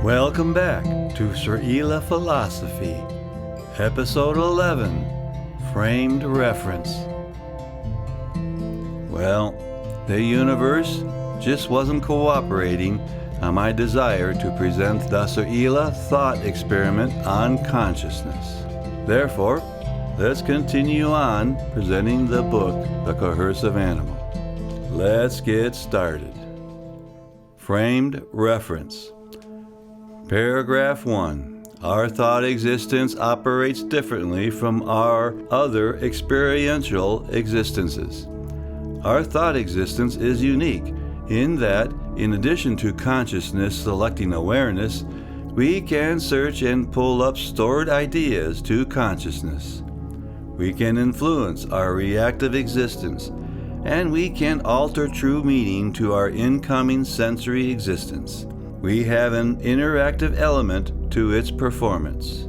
Welcome back to Sir Ela Philosophy, Episode 11, Framed Reference. Well, the universe just wasn't cooperating on my desire to present the Sir Ela thought experiment on consciousness. Therefore, let's continue on presenting the book, The Coercive Animal. Let's get started. Framed Reference. Paragraph 1. Our thought existence operates differently from our other experiential existences. Our thought existence is unique in that, in addition to consciousness selecting awareness, we can search and pull up stored ideas to consciousness. We can influence our reactive existence, and we can alter true meaning to our incoming sensory existence. We have an interactive element to its performance.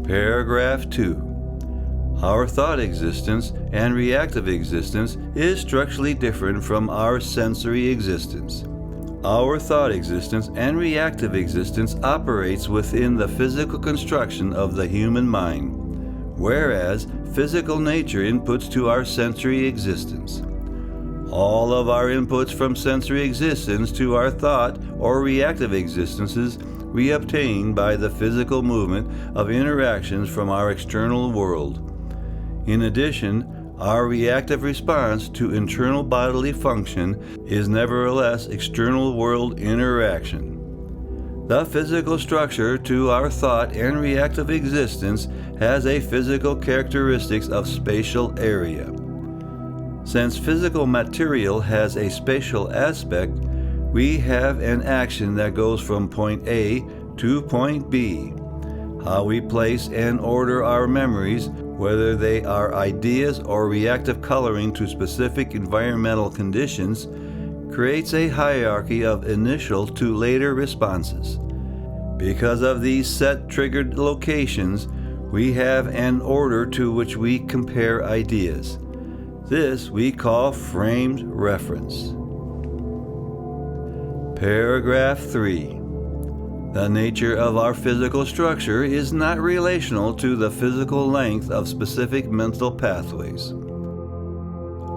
Paragraph 2. Our thought existence and reactive existence is structurally different from our sensory existence. Our thought existence and reactive existence operates within the physical construction of the human mind, whereas physical nature inputs to our sensory existence. All of our inputs from sensory existence to our thought or reactive existences we obtain by the physical movement of interactions from our external world. In addition, our reactive response to internal bodily function is nevertheless external world interaction. The physical structure to our thought and reactive existence has a physical characteristics of spatial area. Since physical material has a spatial aspect, we have an action that goes from point A to point B. How we place and order our memories, whether they are ideas or reactive coloring to specific environmental conditions, creates a hierarchy of initial to later responses. Because of these set triggered locations, we have an order to which we compare ideas. This we call framed reference. Paragraph 3. The nature of our physical structure is not relational to the physical length of specific mental pathways.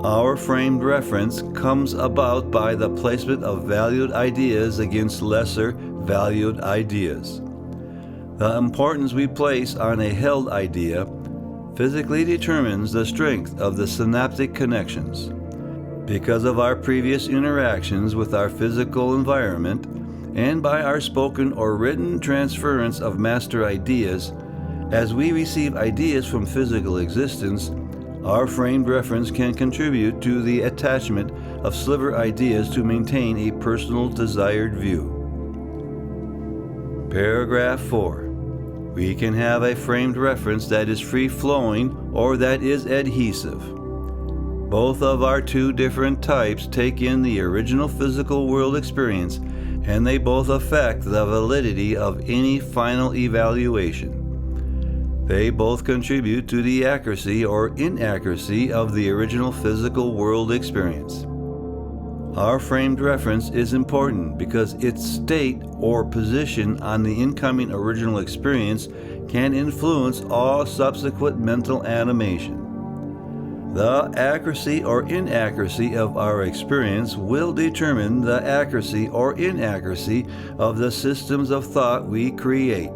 Our framed reference comes about by the placement of valued ideas against lesser valued ideas. The importance we place on a held idea physically determines the strength of the synaptic connections. Because of our previous interactions with our physical environment, and by our spoken or written transference of master ideas, as we receive ideas from physical existence, our framed reference can contribute to the attachment of sliver ideas to maintain a personal desired view. Paragraph 4. We can have a framed reference that is free-flowing or that is adhesive. Both of our two different types take in the original physical world experience, and they both affect the validity of any final evaluation. They both contribute to the accuracy or inaccuracy of the original physical world experience. Our framed reference is important because its state or position on the incoming original experience can influence all subsequent mental animation. The accuracy or inaccuracy of our experience will determine the accuracy or inaccuracy of the systems of thought we create.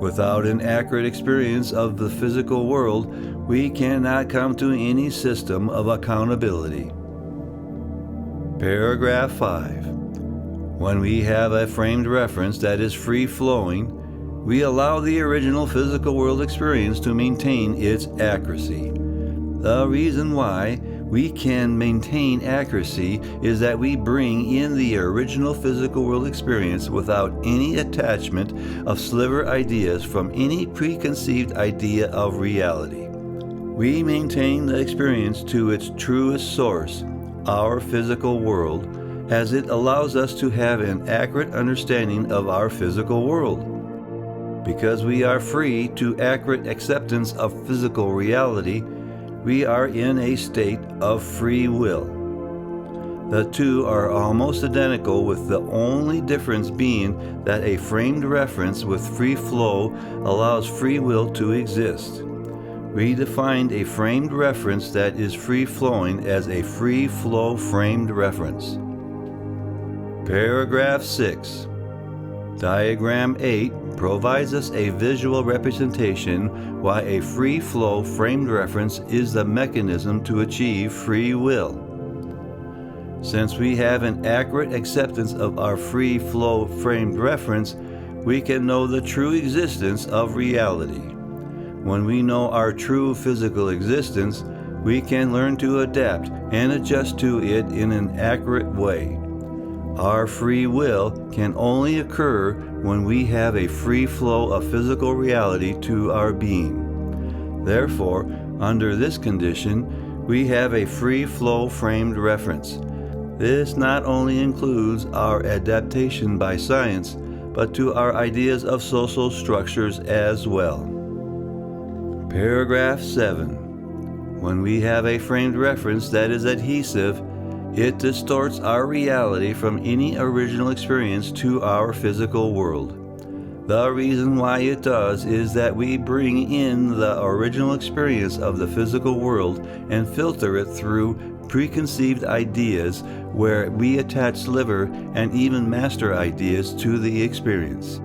Without an accurate experience of the physical world, we cannot come to any system of accountability. Paragraph 5. When we have a framed reference that is free-flowing, we allow the original physical world experience to maintain its accuracy. The reason why we can maintain accuracy is that we bring in the original physical world experience without any attachment of sliver ideas from any preconceived idea of reality. We maintain the experience to its truest source, our physical world, as it allows us to have an accurate understanding of our physical world. Because we are free to accurate acceptance of physical reality, we are in a state of free will. The two are almost identical, with the only difference being that a framed reference with free flow allows free will to exist. We defined a framed reference that is free-flowing as a free-flow framed reference. Paragraph 6. Diagram 8 provides us a visual representation why a free-flow framed reference is the mechanism to achieve free will. Since we have an accurate acceptance of our free-flow framed reference, we can know the true existence of reality. When we know our true physical existence, we can learn to adapt and adjust to it in an accurate way. Our free will can only occur when we have a free flow of physical reality to our being. Therefore, under this condition, we have a free flow framed reference. This not only includes our adaptation by science, but to our ideas of social structures as well. Paragraph 7. When we have a framed reference that is adhesive, it distorts our reality from any original experience to our physical world. The reason why it does is that we bring in the original experience of the physical world and filter it through preconceived ideas, where we attach sliver and even master ideas to the experience.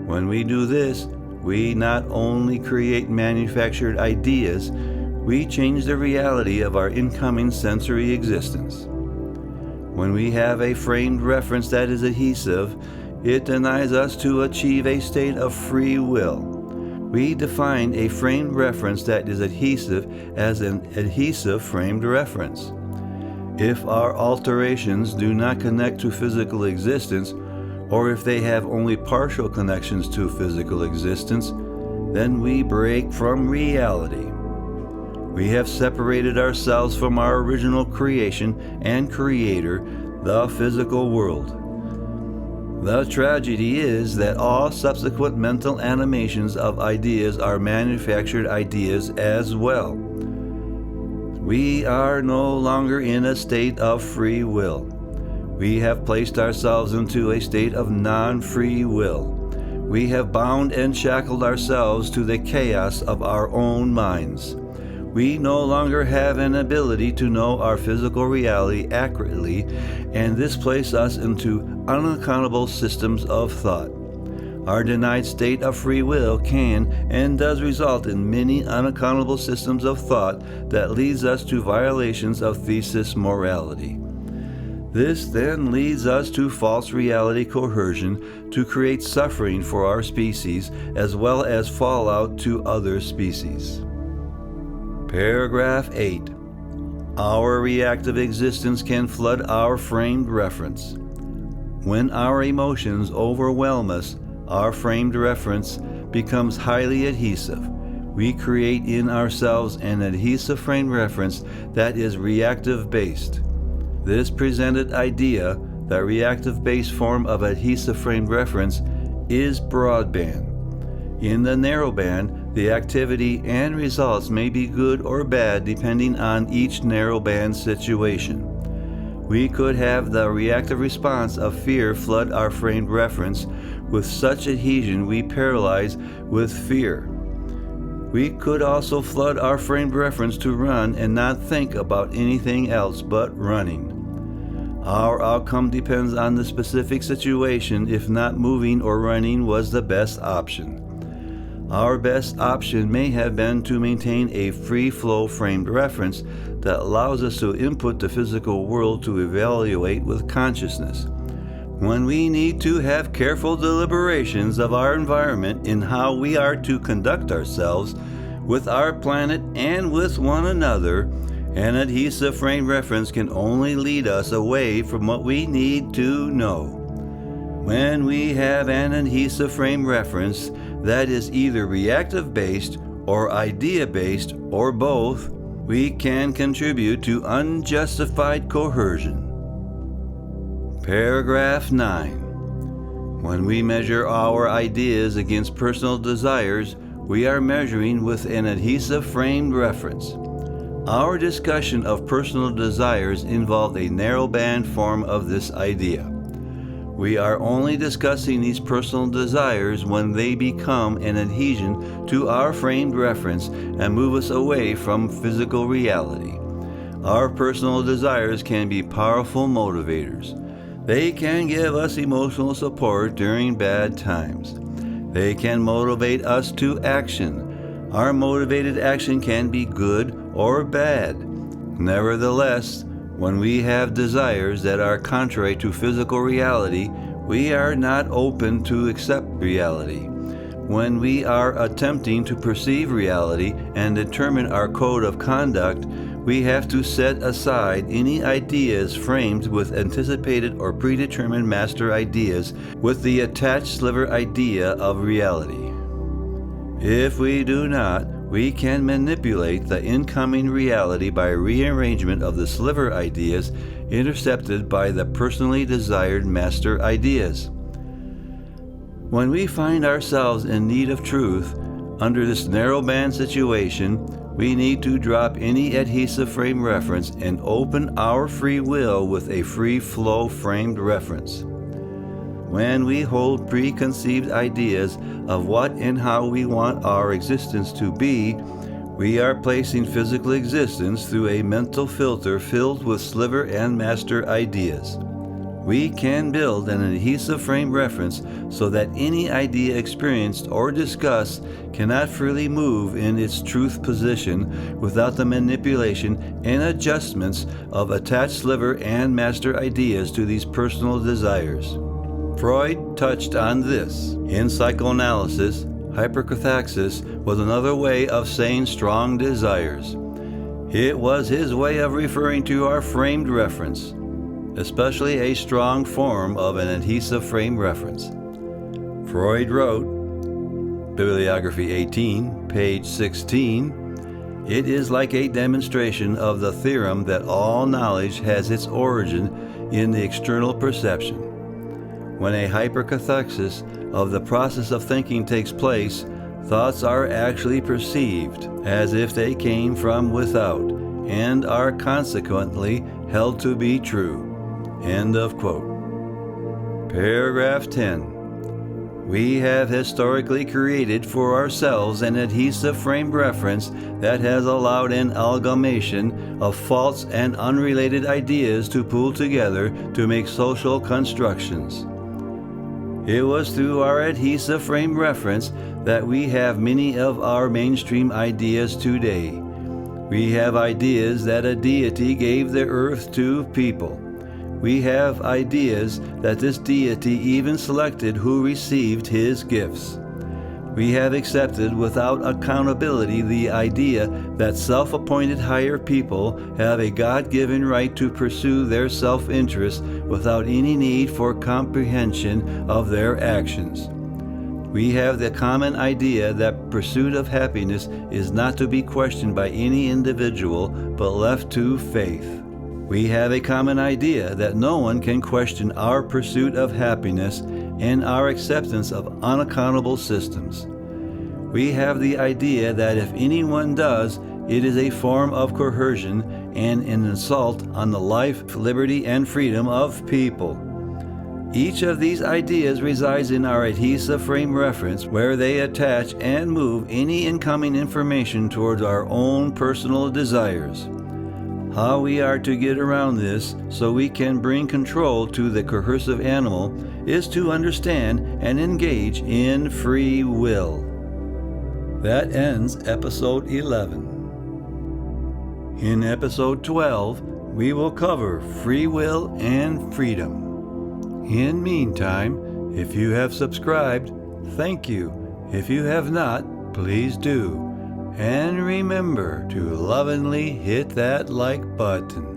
When we do this, we not only create manufactured ideas, we change the reality of our incoming sensory existence. When we have a framed reference that is adhesive, it denies us to achieve a state of free will. We define a framed reference that is adhesive as an adhesive framed reference. If our alterations do not connect to physical existence, or if they have only partial connections to physical existence, then we break from reality. We have separated ourselves from our original creation and creator, the physical world. The tragedy is that all subsequent mental animations of ideas are manufactured ideas as well. We are no longer in a state of free will. We have placed ourselves into a state of non-free will. We have bound and shackled ourselves to the chaos of our own minds. We no longer have an ability to know our physical reality accurately, and this places us into unaccountable systems of thought. Our denied state of free will can and does result in many unaccountable systems of thought that leads us to violations of thesis morality. This then leads us to false reality coercion to create suffering for our species as well as fallout to other species. Paragraph 8. Our reactive existence can flood our framed reference. When our emotions overwhelm us, our framed reference becomes highly adhesive. We create in ourselves an adhesive framed reference that is reactive-based. This presented idea, the reactive-based form of adhesive framed reference, is broadband. In the narrowband, the activity and results may be good or bad depending on each narrowband situation. We could have the reactive response of fear flood our framed reference. With such adhesion, we paralyze with fear. We could also flood our framed reference to run and not think about anything else but running. Our outcome depends on the specific situation if not moving or running was the best option. Our best option may have been to maintain a free-flow framed reference that allows us to input the physical world to evaluate with consciousness. When we need to have careful deliberations of our environment in how we are to conduct ourselves with our planet and with one another, an adhesive frame reference can only lead us away from what we need to know. When we have an adhesive frame reference that is either reactive-based or idea-based or both, we can contribute to unjustified coercion. Paragraph 9. When we measure our ideas against personal desires, we are measuring with an adhesive framed reference. Our discussion of personal desires involved a narrow-band form of this idea. We are only discussing these personal desires when they become an adhesion to our framed reference and move us away from physical reality. Our personal desires can be powerful motivators. They can give us emotional support during bad times. They can motivate us to action. Our motivated action can be good or bad. Nevertheless, when we have desires that are contrary to physical reality, we are not open to accept reality. When we are attempting to perceive reality and determine our code of conduct, we have to set aside any ideas framed with anticipated or predetermined master ideas with the attached sliver idea of reality. If we do not, we can manipulate the incoming reality by rearrangement of the sliver ideas intercepted by the personally desired master ideas. When we find ourselves in need of truth, under this narrow-band situation, we need to drop any adhesive frame reference and open our free will with a free-flow framed reference. When we hold preconceived ideas of what and how we want our existence to be, we are placing physical existence through a mental filter filled with sliver and master ideas. We can build an adhesive frame reference so that any idea experienced or discussed cannot freely move in its truth position without the manipulation and adjustments of attached sliver and master ideas to these personal desires. Freud touched on this. In psychoanalysis, hyperkathaxis was another way of saying strong desires. It was his way of referring to our framed reference, especially a strong form of an adhesive frame reference. Freud wrote, Bibliography 18, page 16, "It is like a demonstration of the theorem that all knowledge has its origin in the external perception. When a hyperkathaxis of the process of thinking takes place, thoughts are actually perceived as if they came from without and are consequently held to be true." End of quote. Paragraph 10. We have historically created for ourselves an adhesive frame reference that has allowed an amalgamation of false and unrelated ideas to pool together to make social constructions. It was through our adhesive frame reference that we have many of our mainstream ideas today. We have ideas that a deity gave the earth to people. We have ideas that this deity even selected who received his gifts. We have accepted without accountability the idea that self-appointed higher people have a God-given right to pursue their self-interest without any need for comprehension of their actions. We have the common idea that pursuit of happiness is not to be questioned by any individual but left to faith. We have a common idea that no one can question our pursuit of happiness and our acceptance of unaccountable systems. We have the idea that if anyone does, it is a form of coercion and an assault on the life, liberty, and freedom of people. Each of these ideas resides in our adhesive frame reference, where they attach and move any incoming information towards our own personal desires. How we are to get around this so we can bring control to the coercive animal is to understand and engage in free will. That ends episode 11. In episode 12, we will cover free will and freedom. In meantime, if you have subscribed, thank you. If you have not, please do. And remember to lovingly hit that like button.